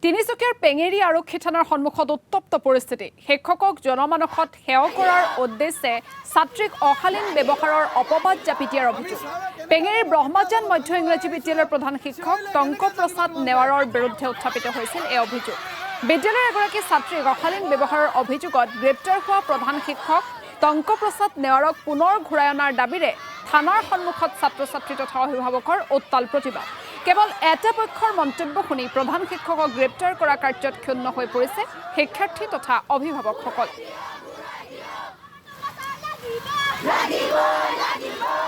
তিনিচুকীয়াৰ পেঙেৰী আৰক্ষী থানাৰ সন্মুখত উত্তপ্ত পৰিস্থিতি। শিক্ষকক জনমানসত সেৱা কৰাৰ উদ্দেশ্যে ছাত্ৰীক অশালীন ব্যৱহাৰৰ অপবাদ জাপি দিয়াৰ অভিযোগ। পেঙেৰীৰ ব্ৰহ্মজান মধ্য ইংৰাজী বিদ্যালয়ৰ প্ৰধান শিক্ষক টংক প্ৰসাদ নেৱাৰৰ বিৰুদ্ধে উত্থাপিত হৈছিল এই অভিযোগ। বিদ্যালয়ৰ এগৰাকী ছাত্ৰীক অশালীন ব্যৱহাৰৰ অভিযোগত গ্ৰেপ্তাৰ হোৱা প্ৰধান শিক্ষক টংক প্ৰসাদ নেৱাৰক পুনৰ ঘূৰাই অনাৰ দাবীৰে থানাৰ সন্মুখত ছাত্ৰ ছাত্ৰী তথা অভিভাৱকৰ উত্তাল প্ৰতিবাদ। কেৱল এটা পক্ষৰ মন্তব্য শুনি প্ৰধান শিক্ষকক গ্ৰেপ্তাৰ কৰা কাৰ্যত ক্ষুণ্ণ হৈ পৰিছে শিক্ষাৰ্থী তথা অভিভাৱকসকল।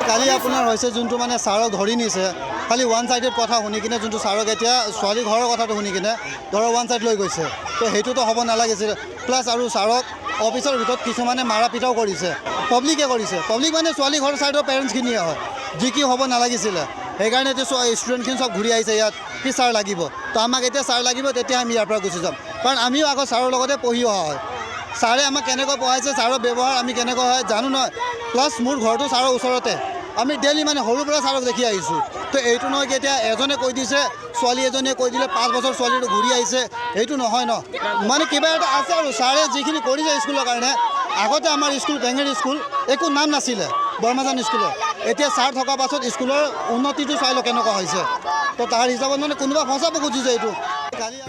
কালি আপোনাৰ হৈছে যোনটো মানে ছাৰক ধৰি নিছে, খালি ওৱান ছাইডেড কথা শুনি কিনে যোনটো ছাৰক এতিয়া ছোৱালী ঘৰৰ কথাটো শুনি কিনে ধৰক ওৱান ছাইড লৈ গৈছে, তো সেইটোতো হ'ব নালাগিছিল। প্লাছ আৰু ছাৰক অফিচৰ ভিতৰত কিছুমানে মাৰা পিটাও কৰিছে, পাব্লিকে কৰিছে। পাব্লিক মানে ছোৱালী ঘৰৰ ছাইডৰ পেৰেণ্টছখিনিয়ে হয়, যি কি হ'ব নালাগিছিলে। সেইকাৰণে এতিয়া ষ্টুডেণ্টখিনি চব ঘূৰি আহিছে ইয়াত, কি ছাৰ লাগিব, তো আমাক এতিয়া ছাৰ লাগিব, তেতিয়া আমি ইয়াৰ পৰা গুচি যাম। কাৰণ আমিও আকৌ ছাৰৰ লগতে পঢ়ি অহা হয়। ছাৰে আমাক কেনেকৈ পঢ়াইছে, ছাৰৰ ব্যৱহাৰ আমি কেনেকৈ হয় জানো নহয়। প্লাছ মোৰ ঘৰটো ছাৰৰ ওচৰতে, আমি ডেইলি মানে সৰুৰ পৰা ছাৰক দেখি আহিছোঁ। তো এইটো নহয় কি এতিয়া এজনে কৈ দিছে, ছোৱালী এজনীয়ে কৈ দিলে 5 বছৰ ছোৱালীটো ঘূৰি আহিছে, সেইটো নহয় ন। মানে কিবা এটা আছে আৰু ছাৰে যিখিনি কৰিছে স্কুলৰ কাৰণে। আগতে আমাৰ স্কুল পেঙেৰী স্কুল একো নাম নাছিলে ব্ৰহ্মজান স্কুলৰ, এতিয়া ছাৰ থকাৰ পাছত স্কুলৰ উন্নতিটো চাই লওক কেনেকুৱা হৈছে। তো তাৰ হিচাপত মানে কোনোবা ফচাব খুজিছে এইটো। কালি